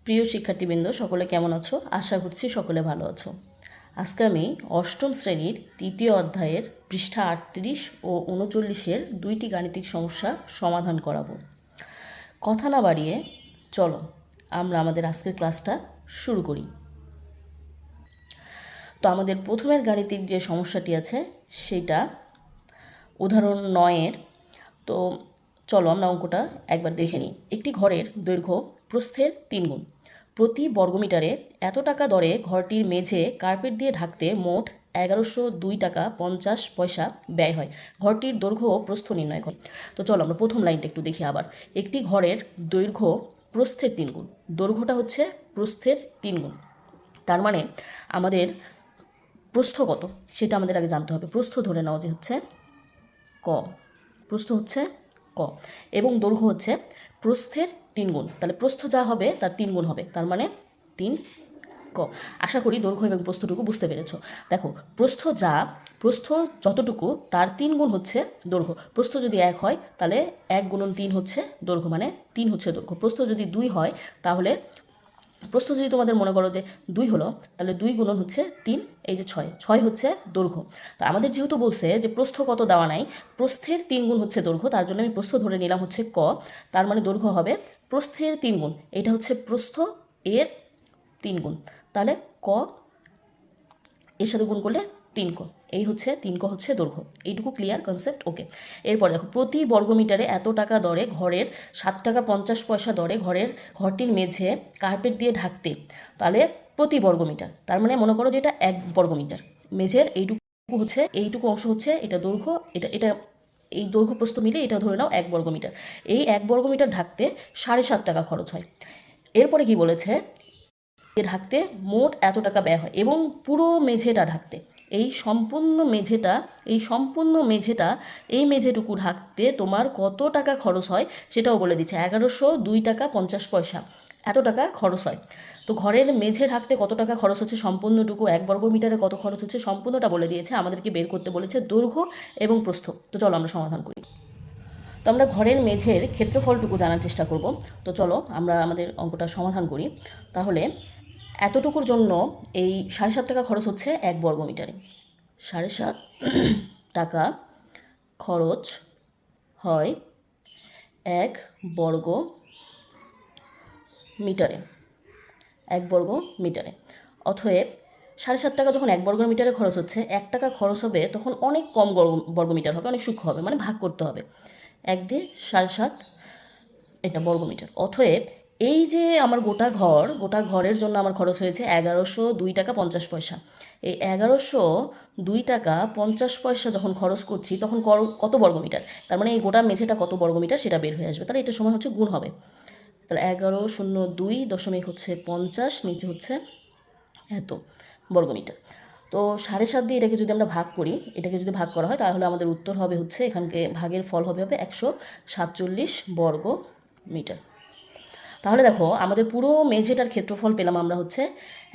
প্রিয় শিক্ষার্থীবৃন্দ, সকলে কেমন আছো? আশা করছি সকলে ভালো আছো। আজকে আমি অষ্টম শ্রেণীর তৃতীয় অধ্যায়ের পৃষ্ঠা 38 ও 39-এর দুইটি গাণিতিক সমস্যা সমাধান করাবো। কথা না বাড়িয়ে চলো আমরা আমাদের আজকের ক্লাসটা শুরু করি। তো আমাদের প্রথমের গাণিতিক যে সমস্যাটি আছে সেটা উদাহরণ 9-এর। তো চলো আমরা অঙ্কটা একবার দেখে নিই। একটি ঘরের দৈর্ঘ্য প্রস্থের 3 গুণ। প্রতি বর্গমিটারে এত টাকা দরে ঘরটির মেঝে কার্পেট দিয়ে ঢাকতে মোট 1102 টাকা 50 পয়সা ব্যয় হয়। ঘরটির দৈর্ঘ্য ও প্রস্থ নির্ণয় করো। তো চলো আমরা প্রথম লাইনটা একটু দেখি আবার। একটি ঘরের দৈর্ঘ্য প্রস্থের 3 গুণ। দৈর্ঘ্যটা হচ্ছে প্রস্থের 3 গুণ। তার মানে আমাদের প্রস্থ কত সেটা আমাদের আগে জানতে হবে। প্রস্থ ধরে নাও যে হচ্ছে ক, প্রস্থ হচ্ছে ক এবং দৈর্ঘ্য হচ্ছে প্রস্থের 3 গুণ। তাহলে প্রস্থ যা হবে তার 3 গুণ হবে, তার মানে 3 ক। আশা করি দৈর্ঘ্য এবং প্রস্থটুকু বুঝতে পেরেছো। দেখো, প্রস্থ যতটুকু তার 3 গুণ হচ্ছে দৈর্ঘ্য। প্রস্থ যদি 1 হয় তাহলে 1 গুণন 3 হচ্ছে দৈর্ঘ্য, মানে 3 হচ্ছে দৈর্ঘ্য। প্রস্থ যদি 2 হয় তাহলে প্রস্থ যদি তোমাদের মনে করো যে 2 হলো, তাহলে 2 গুণন হচ্ছে 3, এই যে 6 হচ্ছে দৈর্ঘ্য। তো আমাদের যেহেতু বলছে যে প্রস্থ কত দেওয়া নাই, প্রস্থের 3 গুণ হচ্ছে দৈর্ঘ্য, তার জন্য আমি প্রস্থ ধরে নিলাম হচ্ছে ক। তার মানে দৈর্ঘ্য হবে প্রস্থের 3 গুণ। এটা হচ্ছে প্রস্থ এর 3 গুণ, তাহলে ক এর সাথে গুণ করলে 3 ক। এই হচ্ছে 3 ক হচ্ছে দৈর্ঘ্য। এইটুকু ক্লিয়ার কনসেপ্ট? ওকে। এরপর দেখো, প্রতি বর্গমিটারে এত টাকা দরে ঘরের 7 টাকা 50 পয়সা দরে ঘরটির মেঝে কার্পেট দিয়ে ঢাকতে। তাহলে প্রতি বর্গমিটার, তার মানে মনে করো যে এটা 1 বর্গমিটার। মেঝের এইটুকু অংশ হচ্ছে এটা দৈর্ঘ্য, এটা এই দৈর্ঘ্য প্রস্থ মিলে এটা ধরে নাও 1 বর্গমিটার। এই 1 বর্গমিটার ঢাকতে 7.5 টাকা খরচ হয়। এরপরে কি বলেছে, ঢাকতে মোট এত টাকা ব্যয় হয় এবং পুরো মেঝেটা ঢাকতে, এই সম্পূর্ণ মেঝেটা এই মেঝেটুকু ঢাকতে তোমার কত টাকা খরচ হয় সেটাও বলে দিচ্ছে। 1102 টাকা 50 পয়সা এত টাকা খরচ হয়। তো ঘরের মেঝে ঢাকতে কত টাকা খরচ হচ্ছে সম্পূর্ণটুকু, 1 বর্গমিটারে কত খরচ হচ্ছে সম্পূর্ণটা বলে দিয়েছে। আমাদেরকে বের করতে বলেছে দৈর্ঘ্য এবং প্রস্থ। তো চলো আমরা সমাধান করি। তো আমরা ঘরের মেঝের ক্ষেত্রফলটুকু জানার চেষ্টা করব। তো চলো আমরা আমাদের অঙ্কটা সমাধান করি। তাহলে এতটুকুর জন্য এই 7.5 টাকা খরচ হচ্ছে 1 বর্গমিটারে। 7.5 টাকা খরচ হয় 1 বর্গ মিটারে। 1 বর্গ মিটারে। অতএব 7.5 টাকা যখন 1 বর্গ মিটারে খরচ হচ্ছে, 1 টাকা খরচ হবে তখন অনেক কম বর্গমিটার হবে, অনেক সূক্ষ্ম হবে, মানে ভাগ করতে হবে। 1 দিয়ে 7.5 এটা বর্গমিটার। অতএব এই যে আমার গোটা ঘরের জন্য আমার খরচ হয়েছে 1102 টাকা 50 পয়সা। এই 1102 টাকা 50 পয়সা যখন খরচ করছি তখন কত বর্গমিটার, তার মানে এই গোটা মেঝেটা কত বর্গমিটার সেটা বের হয়ে আসবে। তাহলে এটা সময় হচ্ছে গুণ হবে। তাহলে 1102.50 নিচে হচ্ছে এত বর্গমিটার। তো 7.5 দিয়ে এটাকে যদি আমরা ভাগ করি, এটাকে যদি ভাগ করা হয় তাহলে আমাদের উত্তর হবে হচ্ছে, এখানকে ভাগের ফল হবে 147 বর্গ মিটার। তাহলে দেখো, আমাদের পুরো মেঝেটার ক্ষেত্রফল পেলাম আমরা হচ্ছে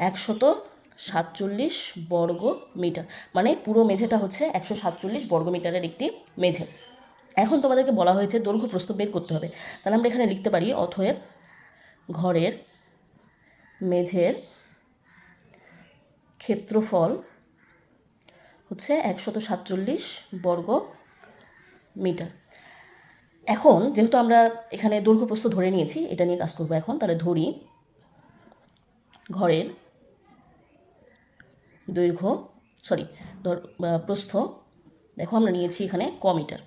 147 বর্গ মিটার। মানে পুরো মেঝেটা হচ্ছে 147 বর্গ মিটারের একটি মেঝে। এখন তোমাদেরকে বলা হয়েছে দৈর্ঘ্য প্রস্থ বের করতে হবে। তাহলে আমরা এখানে লিখতে পারি, অতএব ঘরের মেঝের ক্ষেত্রফল হচ্ছে 147 বর্গ মিটার। এখন যেহেতু আমরা এখানে দৈর্ঘ্য প্রস্থ ধরে নিয়েছি, এটা নিয়ে কাজ করবো এখন। তাহলে ধরি ঘরের প্রস্থ, দেখো আমরা নিয়েছি এখানে ক মিটার,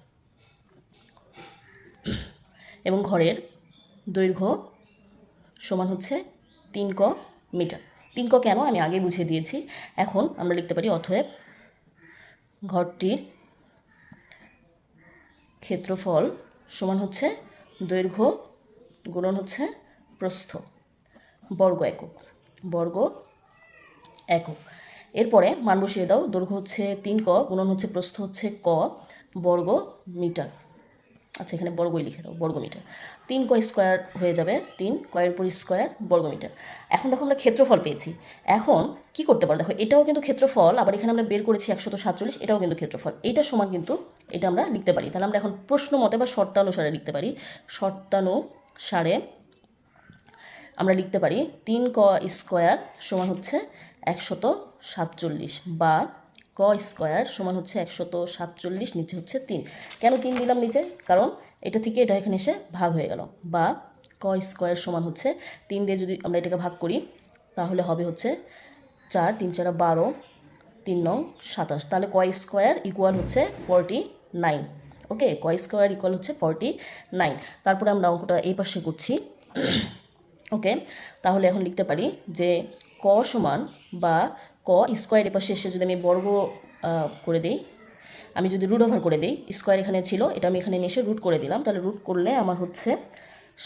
এবং ঘরের দৈর্ঘ্য সমান হচ্ছে 3 ক মিটার। 3 ক কেন আমি আগে বুঝিয়ে দিয়েছি। এখন আমরা লিখতে পারি, অতএব ঘরটির ক্ষেত্রফল সমান হচ্ছে দৈর্ঘ্য গুণন হচ্ছে প্রস্থ বর্গ একক। এরপরে মান বসিয়ে দাও। দৈর্ঘ্য হচ্ছে 3 ক গুণন হচ্ছে প্রস্থ হচ্ছে ক বর্গ মিটার। আচ্ছা, এখানে বর্গই লিখে দাও, বর্গ মিটার। 3 ক স্কোয়ার হয়ে যাবে, 3 কয়ের উপর স্কোয়ার বর্গ মিটার। এখন দেখো আমরা ক্ষেত্রফল পেয়েছি। এখন কি করতে পারো, দেখো এটাও কিন্তু ক্ষেত্রফল, আবার এখানে আমরা বের করেছি 147, এটাও কিন্তু ক্ষেত্রফল। এইটা সমান কিন্তু এটা আমরা লিখতে পারি। তাহলে আমরা এখন প্রশ্ন মতে বা শর্তানুসারে লিখতে পারি। শর্তানুসারে আমরা লিখতে পারি 3 ক স্কোয়ার সমান হচ্ছে 147, বা ক স্কোয়ার সমান হচ্ছে 147, নিচে হচ্ছে 3। কেন 3 দিলাম নিচে? কারণ এটা থেকে এটা এখানে এসে ভাগ হয়ে গেল। বা ক স্কোয়ার সমান হচ্ছে 3 দিয়ে যদি আমরা এটাকে ভাগ করি তাহলে হবে হচ্ছে 4, 3 4 12, 3 9 27। তাহলে ক স্কোয়ার ইকুয়াল হচ্ছে 49। ওকে, ক স্কোয়ার ইকুয়াল হচ্ছে 49। তারপরে আমরা অঙ্কটা এই পাশে করছি। ওকে, তাহলে এখন লিখতে পারি যে ক সমান, বা ক স্কোয়ার এপাশে এসে যদি আমি বর্গ করে দিই, আমি যদি রুট ওভার করে দিই, স্কোয়ার এখানে ছিল, এটা আমি এখানে নিয়ে এসে রুট করে দিলাম, তাহলে রুট করলে আমার হচ্ছে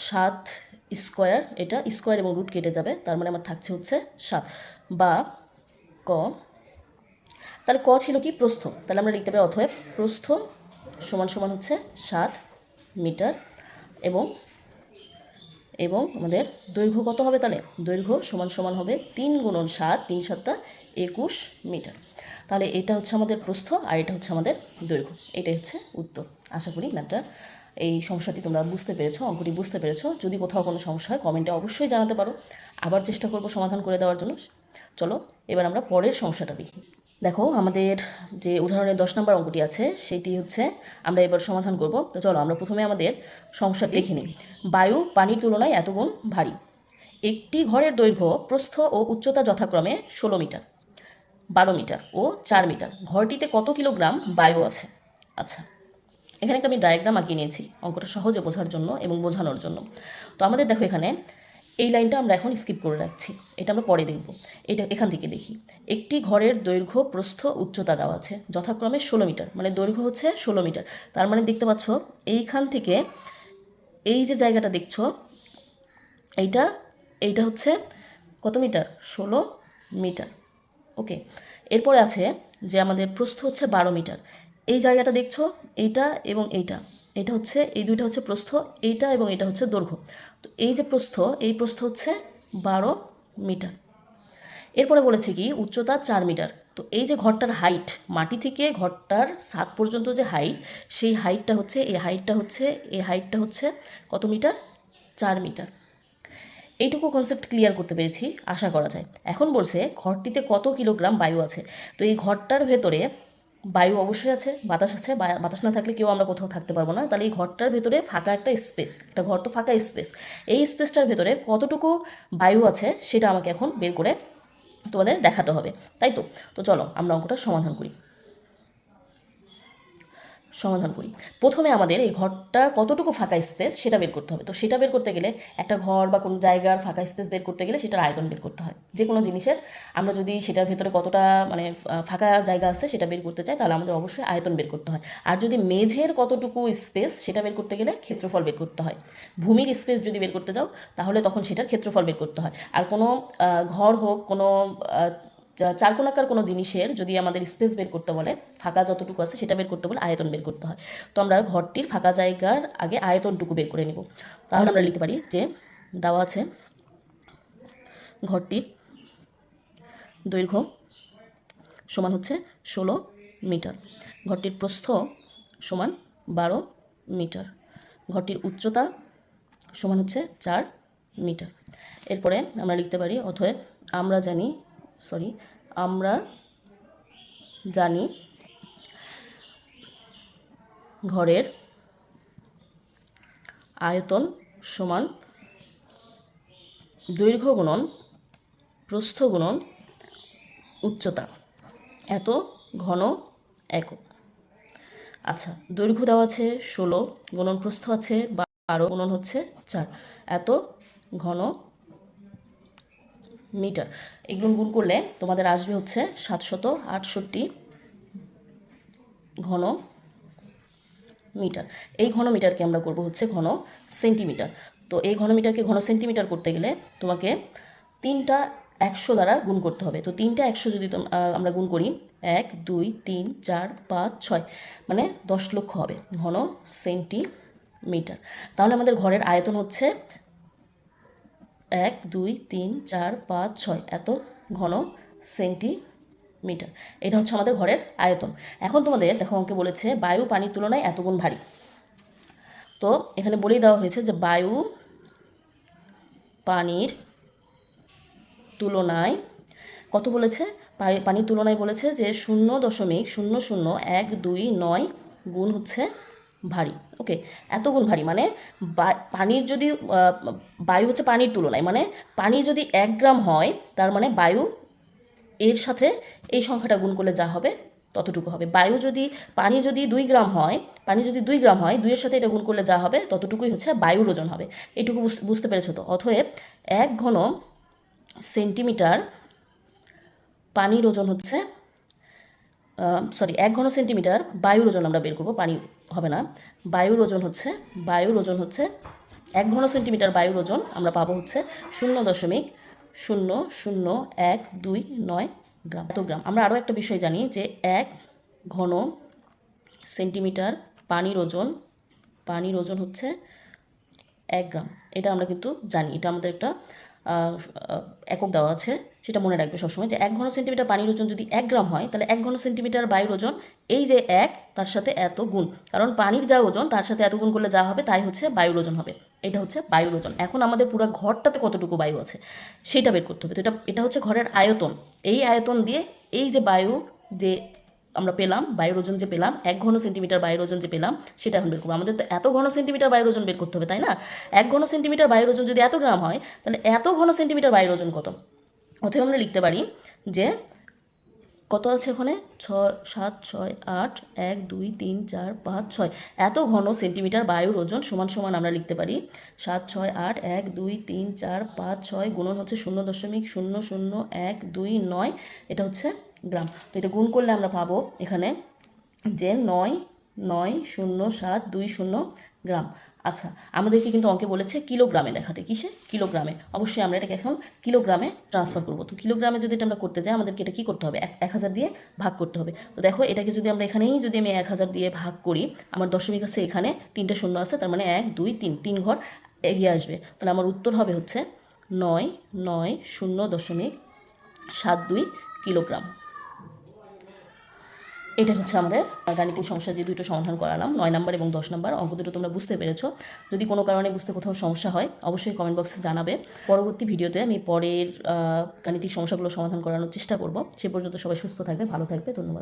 7 স্কোয়ার, এটা স্কোয়ার এবং রুট কেটে যাবে, তার মানে আমার থাকছে হচ্ছে 7। বা ক, তাহলে ক ছিল কি? প্রস্থ। তাহলে আমরা লিখতে পারি অতএব প্রস্থ সমান সমান হচ্ছে 7 মিটার, এবং আমাদের দৈর্ঘ্য কত হবে? তাহলে দৈর্ঘ্য সমান সমান হবে 3 গুণন 7, 3 7 21 মিটার। তাহলে এটা হচ্ছে আমাদের প্রস্থ, আর এটা হচ্ছে আমাদের দৈর্ঘ্য। এটাই হচ্ছে উত্তর। আশা করি ম্যাথটা, এই সমস্যাটি তোমরা বুঝতে পেরেছো, অঙ্কটি বুঝতে পেরেছো। যদি কোথাও কোনো সমস্যা হয় কমেন্টে অবশ্যই জানাতে পারো, আবার চেষ্টা করব সমাধান করে দেওয়ার জন্য। চলো এবার আমরা পরের সমস্যাটা দেখি। দেখো, আমাদের যে উদাহরণের 10 নম্বর অঙ্কটি আছে সেটি হচ্ছে আমরা এবার সমাধান করব। তো চলো আমরা প্রথমে আমাদের সমস্যা দেখে নিই। বায়ু পানির তুলনায় এত গুণ ভারী। একটি ঘরের দৈর্ঘ্য, প্রস্থ ও উচ্চতা যথাক্রমে 16 মিটার, 12 মিটার ও 4 মিটার। ঘরটিতে কত কিলোগ্রাম বায়ু আছে? আচ্ছা, এখানে একটা আমি ডায়াগ্রাম আঁকিয়ে নিয়েছি অঙ্কটা সহজে বোঝার জন্য এবং বোঝানোর জন্য। তো আমাদের দেখো এখানে এই লাইনটা আমরা এখন স্কিপ করে রাখছি, এটা আমরা পরে দেখব। এটা এখান থেকে দেখি। একটি ঘরের দৈর্ঘ্য, প্রস্থ, উচ্চতা দেওয়া আছে যথাক্রমে 16 মিটার, মানে দৈর্ঘ্য হচ্ছে 16 মিটার। তার মানে দেখতে পাচ্ছ এইখান থেকে এই যে জায়গাটা দেখছো, এইটা হচ্ছে কত মিটার? 16 মিটার। ওকে, এরপরে আছে যে আমাদের প্রস্থ হচ্ছে 12 মিটার। এই জায়গাটা দেখছো, এইটা এবং এইটা হচ্ছে, এই দুইটা হচ্ছে প্রস্থ, এইটা এবং এটা হচ্ছে দৈর্ঘ্য। তো এই যে প্রস্থ, এই প্রস্থ হচ্ছে 12 মিটার। এরপরে বলেছে কি উচ্চতা 4 মিটার। তো এই যে ঘরটার হাইট, মাটি থেকে ঘরটার ছাদ পর্যন্ত যে হাইট, সেই হাইটটা হচ্ছে, এই হাইটটা হচ্ছে কত মিটার? 4 মিটার। এইটুকু কনসেপ্ট ক্লিয়ার করতে পেরেছি আশা করা যায়। এখন বলছে ঘরটিতে কত কিলোগ্রাম বায়ু আছে। তো এই ঘরটার ভেতরে বায়ু অবশ্যই আছে, বাতাস আছে, বাতাস না থাকলে কেউ আমরা কোথাও থাকতে পারবো না। তাহলে এই ঘরটার ভেতরে ফাঁকা একটা স্পেস, একটা ঘর তো ফাঁকা স্পেস, এই স্পেসটার ভেতরে কতটুকু বায়ু আছে সেটা আমাকে এখন বের করে তোমাদের দেখাতে হবে, তাই তো? তো চলো আমরা অঙ্কটা সমাধান করি। প্রথমে আমাদের এই ঘরটা কতটুকু ফাঁকা স্পেস সেটা বের করতে হবে। তো সেটা বের করতে গেলে, একটা ঘর বা কোনো জায়গার ফাঁকা স্পেস বের করতে গেলে সেটার আয়তন বের করতে হয়। যে কোনো জিনিসের আমরা যদি সেটার ভেতরে কতটা মানে ফাঁকা জায়গা আছে সেটা বের করতে চাই, তাহলে আমাদের অবশ্যই আয়তন বের করতে হয়। আর যদি মেঝের কতটুকু স্পেস সেটা বের করতে গেলে ক্ষেত্রফল বের করতে হয়। ভূমির স্পেস যদি বের করতে যাও তাহলে তখন সেটার ক্ষেত্রফল বের করতে হয়। আর কোনো ঘর হোক, কোনো চারকোনাকার কোনো জিনিসের যদি আমাদের স্পেস বের করতে বলে, ফাঁকা যতটুকু আছে সেটা বের করতে বলে আয়তন বের করতে হয়। তো আমরা ঘরটির ফাঁকা জায়গার আগে আয়তনটুকু বের করে নিব। তাহলে আমরা লিখতে পারি যে দেওয়া আছে ঘরটির দৈর্ঘ্য সমান হচ্ছে 16 মিটার, ঘরটির প্রস্থ সমান 12 মিটার, ঘরটির উচ্চতা সমান হচ্ছে 4 মিটার। এরপরে আমরা লিখতে পারি অতএব আমরা জানি ঘরের আয়তন সমান দৈর্ঘ্য গুণন প্রস্থ গুণন উচ্চতা এত ঘন একক। আচ্ছা, দৈর্ঘ্য দেওয়া আছে 16, গুণন প্রস্থ আছে 12, গুণন হচ্ছে 4, এত ঘন মিটার। এগুলো গুণ করলে তোমাদের আসবে হচ্ছে 768 ঘন মিটার। এই ঘন মিটারকে আমরা করব হচ্ছে ঘন সেন্টিমিটার। তো এই ঘন মিটারকে ঘন সেন্টিমিটার করতে গেলে তোমাকে 3টা 100 দ্বারা গুণ করতে হবে। তো 3টা 100 যদি আমরা গুণ করি, 1 2 3 4 5 6, মানে 10 লক্ষ হবে ঘন সেন্টিমিটার। তাহলে আমাদের ঘরের আয়তন হচ্ছে 1 2 3 4 5 6 এত ঘন সেন্টিমিটার। এটা হচ্ছে আমাদের ঘরের আয়তন। এখন তোমাদের দেখো অঙ্কে বলেছে বায়ু পানির তুলনায় এত গুণ ভারী। তো এখানে বলেই দেওয়া হয়েছে যে বায়ু পানির তুলনায় কত বলেছে? পানির তুলনায় বলেছে যে 0.00129 গুণ হচ্ছে ভারী। ওকে, এত গুণ ভারী মানে পানির যদি বায়ু হচ্ছে পানির তুলনায়, মানে পানি যদি 1 গ্রাম হয় তার মানে বায়ু এর সাথে এই সংখ্যাটা গুণ করলে যা হবে ততটুকু হবে। পানি যদি 2 গ্রাম হয়, 2-এর সাথে এটা গুণ করলে যা হবে ততটুকুই হচ্ছে বায়ুর ওজন হবে। এটুকু বুঝতে পেরেছো তো? অতএব 1 ঘন সেন্টিমিটার পানির ওজন হচ্ছে 1 ঘন সেন্টিমিটার বায়ুর ওজন আমরা বের করব, পানি হবে না। বায়ুর ওজন হচ্ছে 1 ঘন সেন্টিমিটার বায়ুর ওজন আমরা পাবো হচ্ছে 0.00129 গ্রাম। এত গ্রাম। আমরা আরও একটা বিষয় জানি যে 1 ঘন সেন্টিমিটার পানির ওজন হচ্ছে 1 গ্রাম। এটা আমরা কিন্তু জানি, এটা আমাদের একটা একক দেওয়া আছে, সেটা মনে রাখবে সবসময় যে 1 ঘন সেন্টিমিটার পানির ওজন যদি 1 গ্রাম হয় তাহলে 1 ঘন সেন্টিমিটার বায়ুর ওজন এই যে 1 তার সাথে এত গুণ, কারণ পানির যা ওজন তার সাথে এত গুণ করলে যা হবে তাই হচ্ছে বায়ুর ওজন হবে। এটা হচ্ছে বায়ুর ওজন। এখন আমাদের পুরো ঘরটাতে কতটুকু বায়ু আছে সেটা বের করতে হবে। তো এটা হচ্ছে ঘরের আয়তন। এই আয়তন দিয়ে এই যে বায়ু যে আমরা পেলাম, বায়ুর ওজন যে পেলাম, 1 ঘন সেন্টিমিটার বায়ুর ওজন যে পেলাম সেটা এখন বের করবো। আমাদের তো এত ঘন সেন্টিমিটার বায়ুর ওজন বের করতে হবে, তাই না? 1 ঘন সেন্টিমিটার বায়ুর ওজন যদি এত গ্রাম হয় তাহলে এত ঘন সেন্টিমিটার বায়ুর ওজন কত? অতএব আমরা লিখতে পারি যে কত আছে ওখানে 6 7 6 8 1 2 3 4 5 6 এত ঘন সেন্টিমিটার বায়ুর ওজন সমান আমরা লিখতে পারি 7 6 8 1 2 3 4 5 6 গুণন হচ্ছে 0.00129, এটা হচ্ছে গ্রাম। তো এটা গুণ করলে আমরা পাবো এখানে যে 9900720 গ্রাম। আচ্ছা, আমাদেরকে কিন্তু অঙ্কে বলেছে কিলোগ্রামে দেখাতে। কিসে? কিলোগ্রামে। অবশ্যই আমরা এটাকে এখন কিলোগ্রামে ট্রান্সফার করব। তো কিলোগ্রামে যদি এটা আমরা করতে যাই আমাদেরকে এটা কী করতে হবে? 1000 দিয়ে ভাগ করতে হবে। তো দেখো, এটাকে যদি আমরা এখানেই যদি আমি 1000 দিয়ে ভাগ করি, আমার দশমিক আছে এখানে 3টে শূন্য আছে, তার মানে 1 2 3 3 ঘর এগিয়ে আসবে। তাহলে আমার উত্তর হবে হচ্ছে 990.72 কিলোগ্রাম। এটা হচ্ছে আমাদের গাণিতিক সমস্যা যে দুটো সমাধান করালাম, 9 নম্বর এবং 10 নম্বর। অঙ্ক দুটো তোমরা বুঝতে পেরেছো। যদি কোনো কারণে বুঝতে কোথাও সমস্যা হয় অবশ্যই কমেন্ট বক্সে জানাবে। পরবর্তী ভিডিওতে আমি পরের গাণিতিক সমস্যাগুলো সমাধান করানোর চেষ্টা করব। সে পর্যন্ত সবাই সুস্থ থাকবে, ভালো থাকবে। ধন্যবাদ।